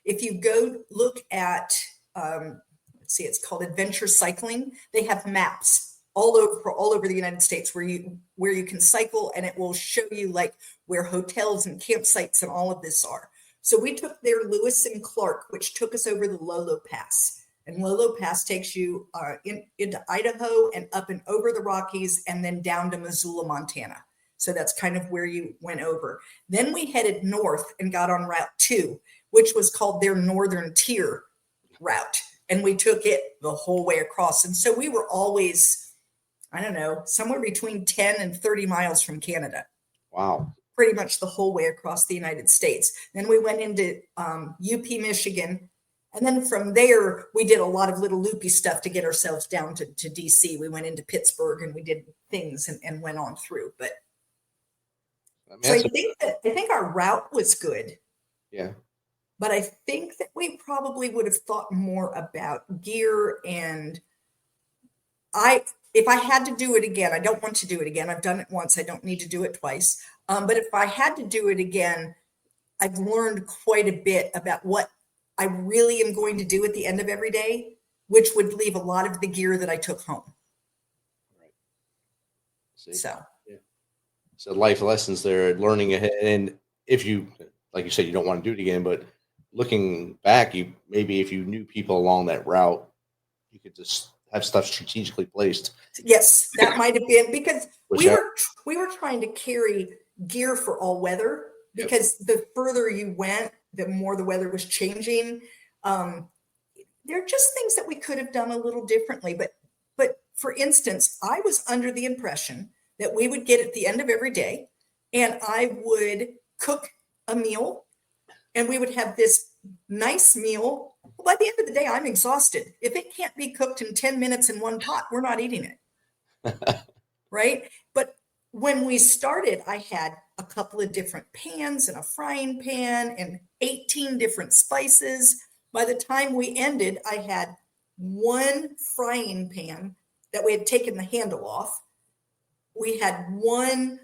J: If you go look at, let's see, it's called Adventure Cycling. They have maps all over the United States where you can cycle, and it will show you like where hotels and campsites and all of this are. So we took their Lewis and Clark, which took us over the Lolo Pass. And Lolo Pass takes you into Idaho and up and over the Rockies and then down to Missoula, Montana. So that's kind of where you went over. Then we headed north and got on Route 2, which was called their Northern Tier route. And we took it the whole way across. And so we were always, I don't know, somewhere between 10 and 30 miles from Canada.
I: Wow.
J: Pretty much the whole way across the United States. Then we went into UP, Michigan. And then from there, we did a lot of little loopy stuff to get ourselves down to DC. We went into Pittsburgh and we did things and went on through. But so I think our route was good.
I: Yeah.
J: But I think that we probably would have thought more about gear. And if I had to do it again, I don't want to do it again. I've done it once. I don't need to do it twice. But if I had to do it again, I've learned quite a bit about what I really am going to do at the end of every day, which would leave a lot of the gear that I took home.
I: Right. See?
J: So
I: life lessons there, learning ahead. And if you, like you said, you don't want to do it again, but looking back, maybe if you knew people along that route, you could just have stuff strategically placed.
J: Yes, that might have been, because we were trying to carry gear for all weather, because the further you went, the more the weather was changing. There are just things that we could have done a little differently. But for instance, I was under the impression that we would get at the end of every day and I would cook a meal and we would have this nice meal. Well, by the end of the day, I'm exhausted. If it can't be cooked in 10 minutes in one pot, we're not eating it. Right? But when we started, I had a couple of different pans and a frying pan and 18 different spices. By the time we ended, I had one frying pan that we had taken the handle off. We had one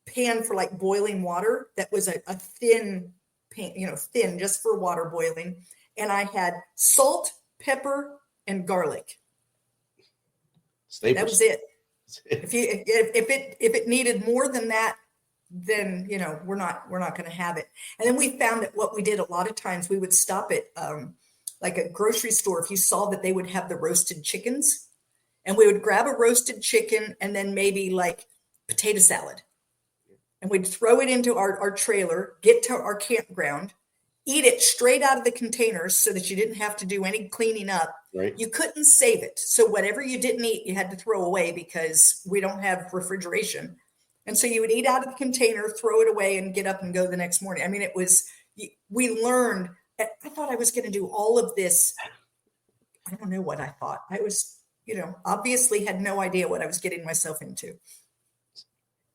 J: pan for like boiling water that was a thin pan, thin just for water boiling. And I had salt, pepper, and garlic.
I: Staples.
J: That was it. If it needed more than that, then we're not going to have it. And then we found that what we did a lot of times, we would stop at like a grocery store. If you saw that they would have the roasted chickens, and we would grab a roasted chicken and then maybe like potato salad, and we'd throw it into our trailer, get to our campground, eat it straight out of the containers so that you didn't have to do any cleaning up.
I: Right.
J: You couldn't save it. So whatever you didn't eat, you had to throw away because we don't have refrigeration. And so you would eat out of the container, throw it away, and get up and go the next morning. I mean, we learned. I thought I was going to do all of this. I don't know what I thought. I was, obviously had no idea what I was getting myself into.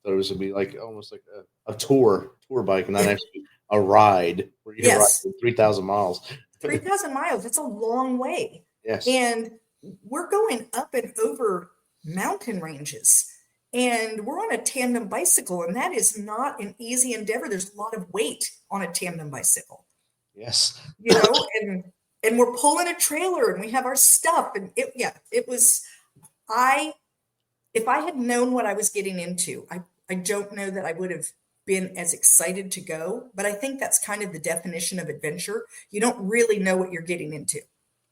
I: So it was going to be like almost like a tour bike, and not actually a ride where you ride 3,000 miles.
J: 3,000 miles. That's a long way.
I: Yes.
J: And we're going up and over mountain ranges, and we're on a tandem bicycle, and that is not an easy endeavor. There's a lot of weight on a tandem bicycle.
I: Yes.
J: And we're pulling a trailer, and we have our stuff, and it was, if I had known what I was getting into, I don't know that I would have been as excited to go, but I think that's kind of the definition of adventure. You don't really know what you're getting into.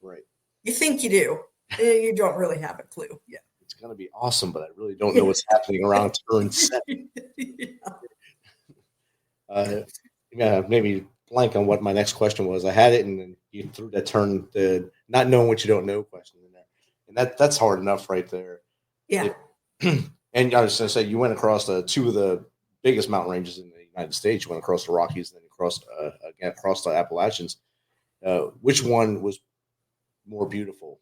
I: Right.
J: You think you do. You don't really have a clue. Yeah.
I: It's going to be awesome, but I really don't know what's happening around turn 7. Maybe blank on what my next question was. I had it, and then you threw that turn, the not knowing what you don't know question in there. And that's hard enough right there.
J: Yeah.
I: And I was going to say, you went across two of the biggest mountain ranges in the United States. You went across the Rockies, and then across the Appalachians. Which one was more beautiful?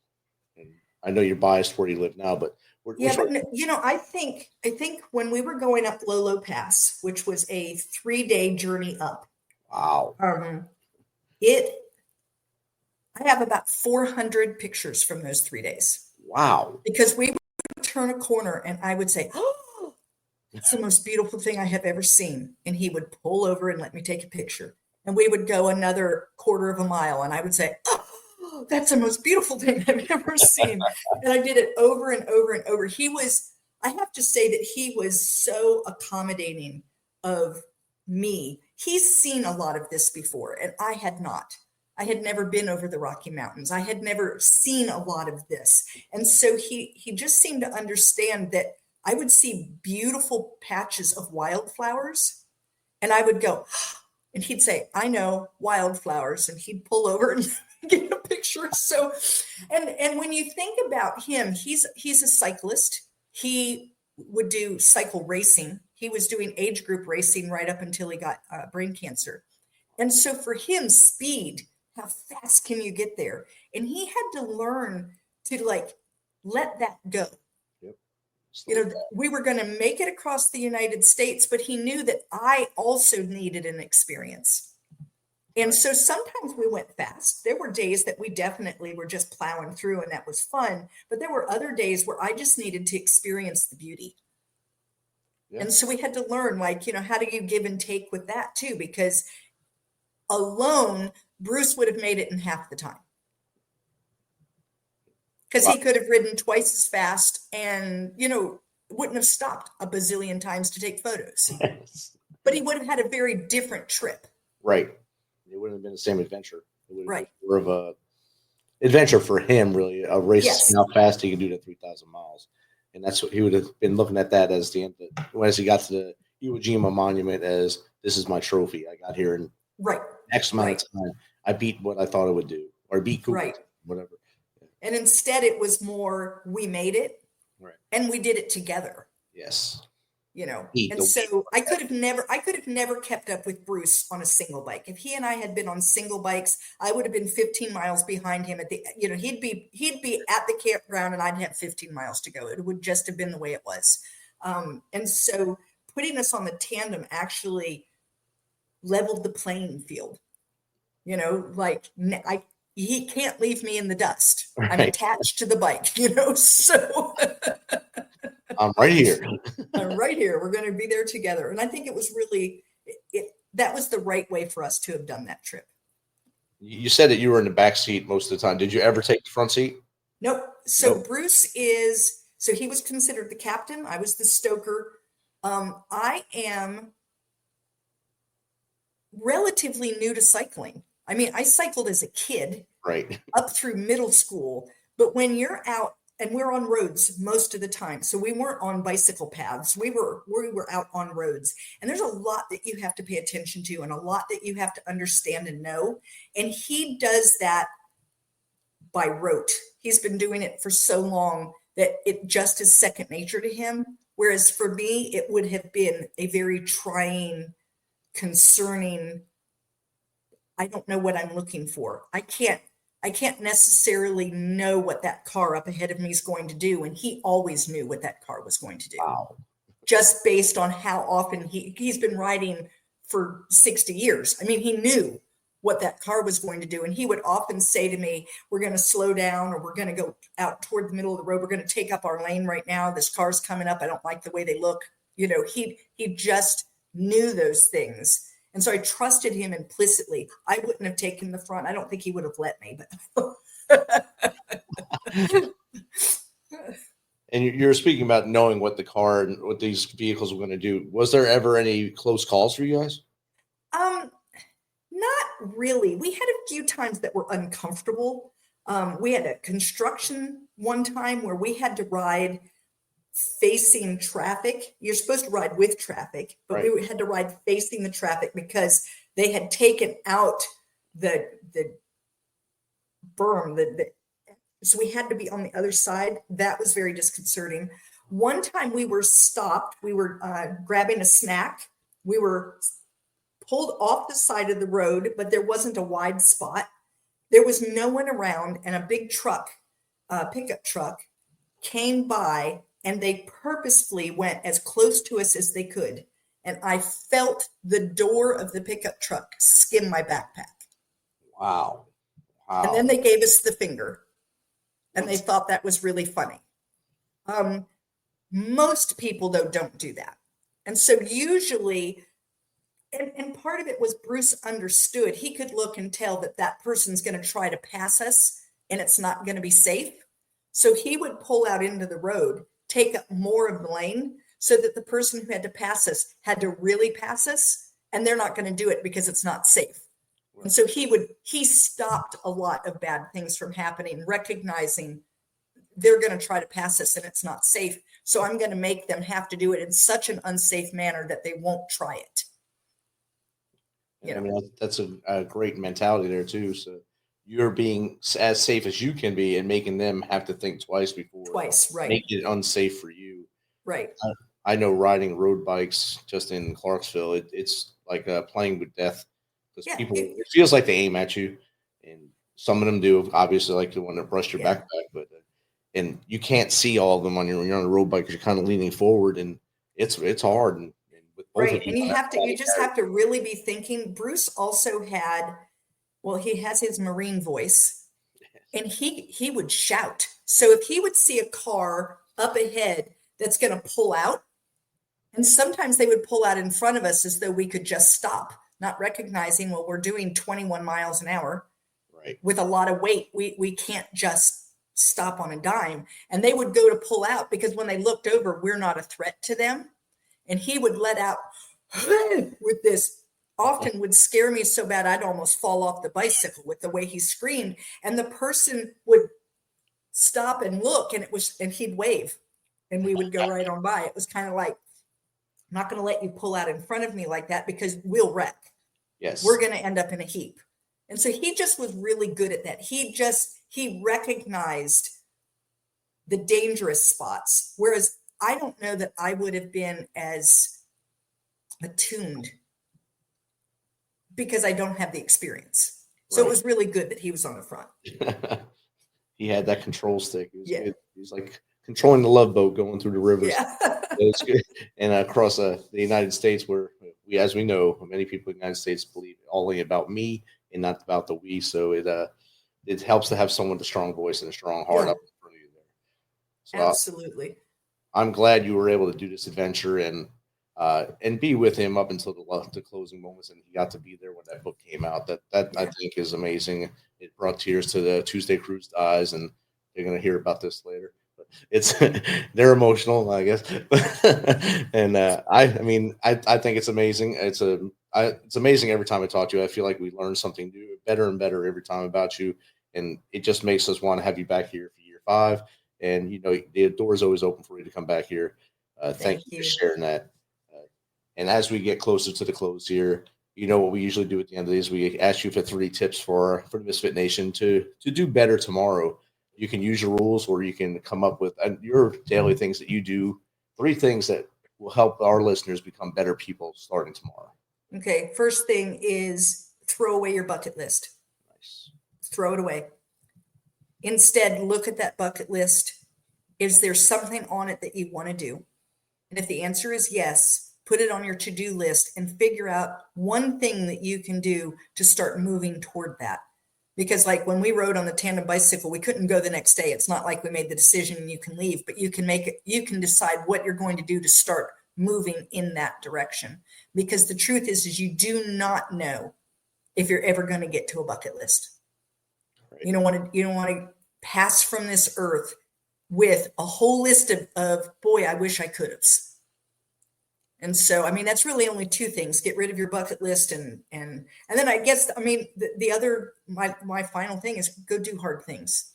I: And I know you're biased where you live now, but
J: I think when we were going up Lolo Pass, which was a 3-day journey up.
I: Wow.
J: I have about 400 pictures from those 3 days.
I: Wow.
J: Because we would turn a corner, and I would say, "Oh, it's the most beautiful thing I have ever seen." And he would pull over and let me take a picture. And we would go another quarter of a mile, and I would say, "Oh, that's the most beautiful thing I've ever seen." And I did it over and over and over. I have to say that he was so accommodating of me. He's seen a lot of this before, and I had not. I had never been over the Rocky Mountains. I had never seen a lot of this. And so he just seemed to understand that I would see beautiful patches of wildflowers, and I would go, and he'd say, "I know, wildflowers," and he'd pull over and get a picture. So, and when you think about him, he's a cyclist. He would do cycle racing. He was doing age group racing right up until he got brain cancer. And so for him, speed, how fast can you get there? And he had to learn to let that go. Yep. We were going to make it across the United States, but he knew that I also needed an experience. And so sometimes we went fast. There were days that we definitely were just plowing through, and that was fun. But there were other days where I just needed to experience the beauty. Yeah. And so we had to learn, how do you give and take with that too? Because alone, Bruce would have made it in half the time. Because he could have ridden twice as fast and, wouldn't have stopped a bazillion times to take photos. Yes. But he would have had a very different trip.
I: Right. It wouldn't have been the same adventure. It would have been more of a adventure for him, really, a race. Yes. How fast he could do the 3,000 miles. And that's what he would have been looking at that as the end. As he got to the Iwo Jima Monument, as this is my trophy. I got here in X amount of time. I beat what I thought it would do, or beat Google, whatever.
J: And instead, it was more, we made it, and we did it together.
I: Yes.
J: And so I could have never kept up with Bruce on a single bike. If he and I had been on single bikes, I would have been 15 miles behind him he'd be at the campground, and I'd have 15 miles to go. It would just have been the way it was. And so putting us on the tandem actually leveled the playing field. He can't leave me in the dust. Right. I'm attached to the bike, so
I: I'm right here.
J: I'm right here. We're going to be there together. And I think it was really, that was the right way for us to have done that trip.
I: You said that you were in the back seat most of the time. Did you ever take the front seat?
J: Nope. So Bruce is So he was considered the captain. I was the stoker. I am relatively new to cycling. I mean, I cycled as a kid,
I: Right.
J: up through middle school. But when you're out, and we're on roads most of the time, so we weren't on bicycle paths. We were out on roads, and there's a lot that you have to pay attention to, and a lot that you have to understand and know. And he does that by rote. He's been doing it for so long that it just is second nature to him. Whereas for me, it would have been a very trying, concerning, I don't know what I'm looking for. I can't necessarily know what that car up ahead of me is going to do. And he always knew what that car was going to do.
I: Wow.
J: Just based on how often he's been riding for 60 years. I mean, he knew what that car was going to do. And he would often say to me, we're going to slow down, or we're going to go out toward the middle of the road. We're going to take up our lane right now. This car's coming up. I don't like the way they look. You know, he just knew those things. And so I trusted him implicitly. I wouldn't have taken the front. I don't think he would have let me, but
I: And you're speaking about knowing what the car and what these vehicles were going to do. Was there ever any close calls for you guys?
J: Not really. We had a few times that were uncomfortable. We had a construction one time where we had to ride facing traffic. You're supposed to ride with traffic, but
I: Right.
J: we had to ride facing the traffic because they had taken out the berm, so we had to be on the other side. That was very disconcerting. One time we were stopped. We were grabbing a snack. We were pulled off the side of the road, but there wasn't a wide spot. There was no one around, and a big truck, pickup truck, came by, and they purposefully went as close to us as they could. And I felt the door of the pickup truck skim my backpack.
I: Wow.
J: And then they gave us the finger, and they thought that was really funny. Most people, though, don't do that. And so usually, and part of it was Bruce understood. He could look and tell that that person's going to try to pass us, and it's not going to be safe. So he would pull out into the road, take up more of the lane, so that the person who had to pass us had to really pass us, and they're not going to do it because it's not safe. And so he stopped a lot of bad things from happening, recognizing they're going to try to pass us and it's not safe. So I'm going to make them have to do it in such an unsafe manner that they won't try it.
I: I mean, that's a great mentality there too. So you're being as safe as you can be and making them have to think twice before
J: Right.
I: make it unsafe for you.
J: Right.
I: I know riding road bikes just in Clarksville, it's like playing with death because people, it feels like they aim at you, and some of them do, obviously, like the one that brushed your backpack, but and you can't see all of them when you're on a road bike because you're kind of leaning forward, and it's hard. And with both of
J: And you just have to really be thinking. Bruce also had, well, he has his Marine voice, and he would shout. So if he would see a car up ahead that's going to pull out, and sometimes they would pull out in front of us as though we could just stop, not recognizing, well, we're doing 21 miles an hour with a lot of weight. We can't just stop on a dime. And they would go to pull out because when they looked over, we're not a threat to them. And he would let out with this, often would scare me so bad I'd almost fall off the bicycle with the way he screamed. And the person would stop and look, and he'd wave, and we would go right on by. It was kind of like, I'm not going to let you pull out in front of me like that because we'll wreck.
I: Yes.
J: We're going to end up in a heap. And so he just was really good at that. He recognized the dangerous spots, whereas I don't know that I would have been as attuned because I don't have the experience. So it was really good that he was on the front.
I: He had that control stick. He was like controlling the Love Boat going through the rivers. It's good. And across the United States, where as we know, many people in the United States believe only about me and not about the we. So it helps to have someone with a strong voice and a strong heart up in front of you there. So
J: Absolutely.
I: I'm glad you were able to do this adventure and be with him up until the closing moments, and he got to be there when that book came out. That I think is amazing. It brought tears to the Tuesday Cruise eyes, and they're going to hear about this later. But they're emotional, I guess. And I think it's amazing. It's amazing every time I talk to you. I feel like we learn something new, better and better every time about you. And it just makes us want to have you back here for year 5. And, the door is always open for you to come back here. Thank you for sharing that. And as we get closer to the close here, what we usually do at the end of these, we ask you for 3 tips for the Misfit Nation to do better tomorrow. You can use your rules, or you can come up with your daily things that you do, 3 things that will help our listeners become better people starting tomorrow.
J: Okay. First thing is throw away your bucket list.
I: Nice.
J: Throw it away. Instead, look at that bucket list. Is there something on it that you want to do? And if the answer is yes, put it on your to-do list and figure out one thing that you can do to start moving toward that. Because like when we rode on the tandem bicycle, we couldn't go the next day. It's not like we made the decision and you can leave, but you can decide what you're going to do to start moving in that direction. Because the truth is you do not know if you're ever going to get to a bucket list. Right. You don't want to pass from this earth with a whole list of boy, I wish I could have. And so, that's really only 2 things. Get rid of your bucket list. And then I guess, the other, my final thing is go do hard things.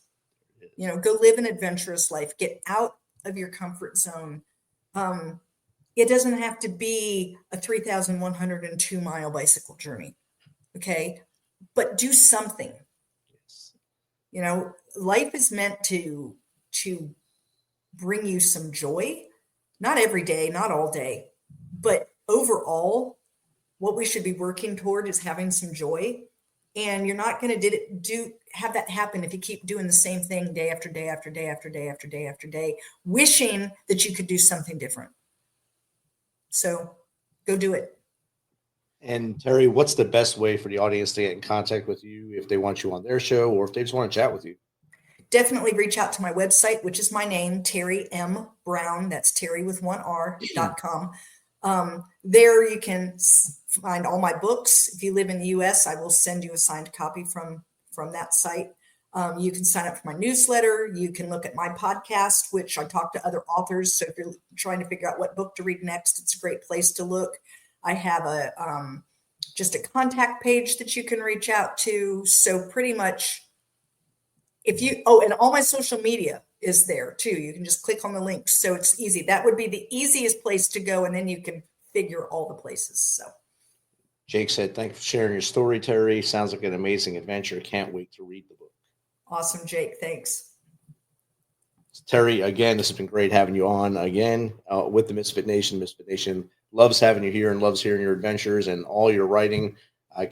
J: Go live an adventurous life. Get out of your comfort zone. It doesn't have to be a 3,102 mile bicycle journey. Okay. But do something. Life is meant to bring you some joy, not every day, not all day. But overall, what we should be working toward is having some joy. And you're not going to have that happen if you keep doing the same thing day after day after day after day after day after day, wishing that you could do something different. So go do it.
I: And Teri, what's the best way for the audience to get in contact with you if they want you on their show or if they just want to chat with you?
J: Definitely reach out to my website, which is my name, Teri M Brown. That's Teri with 1 R.com. There you can find all my books. If you live in the US, I will send you a signed copy from that site. You can sign up for my newsletter. You can look at my podcast, which I talk to other authors. So if you're trying to figure out what book to read next, it's a great place to look. I have just a contact page that you can reach out to. So pretty much and all my social media is there too. You can just click on the links. So it's easy. That would be the easiest place to go. And then you can figure all the places. So
I: Jake said, thanks for sharing your story, Teri. Sounds like an amazing adventure. Can't wait to read the book.
J: Awesome, Jake. Thanks.
I: Teri, again, this has been great having you on again with the Misfit Nation. Misfit Nation loves having you here and loves hearing your adventures and all your writing. I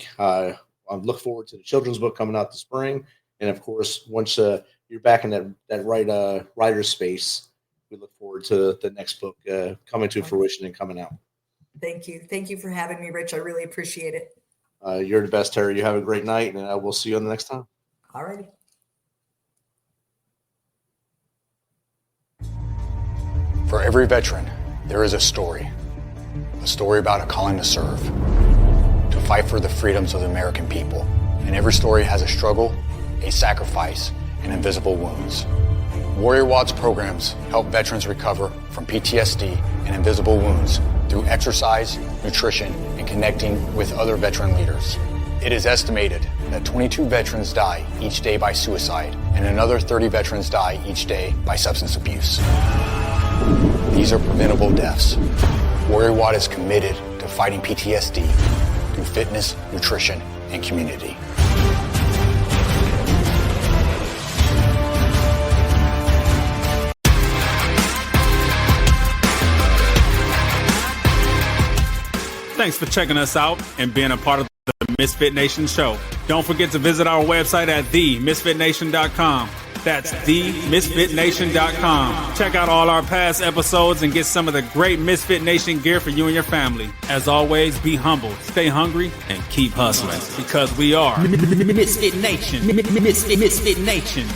I: look forward to the children's book coming out this spring. And of course, once you're back in that writer space, we look forward to the next book coming to fruition and coming out.
J: Thank you. Thank you for having me, Rich. I really appreciate it.
I: You're the best, Teri. You have a great night, and we'll see you on the next time.
J: All righty.
K: For every veteran, there is a story about a calling to serve, to fight for the freedoms of the American people. And every story has a struggle, a sacrifice, and invisible wounds. Warrior Watts programs help veterans recover from PTSD and invisible wounds through exercise, nutrition, and connecting with other veteran leaders. It is estimated that 22 veterans die each day by suicide, and another 30 veterans die each day by substance abuse. These are preventable deaths. Warrior Watt is committed to fighting PTSD through fitness, nutrition, and community.
F: Thanks for checking us out and being a part of the Misfit Nation show. Don't forget to visit our website at themisfitnation.com. That's themisfitnation.com. Check out all our past episodes and get some of the great Misfit Nation gear for you and your family. As always, be humble, stay hungry, and keep hustling because we are
G: Misfit Nation. Misfit Nation.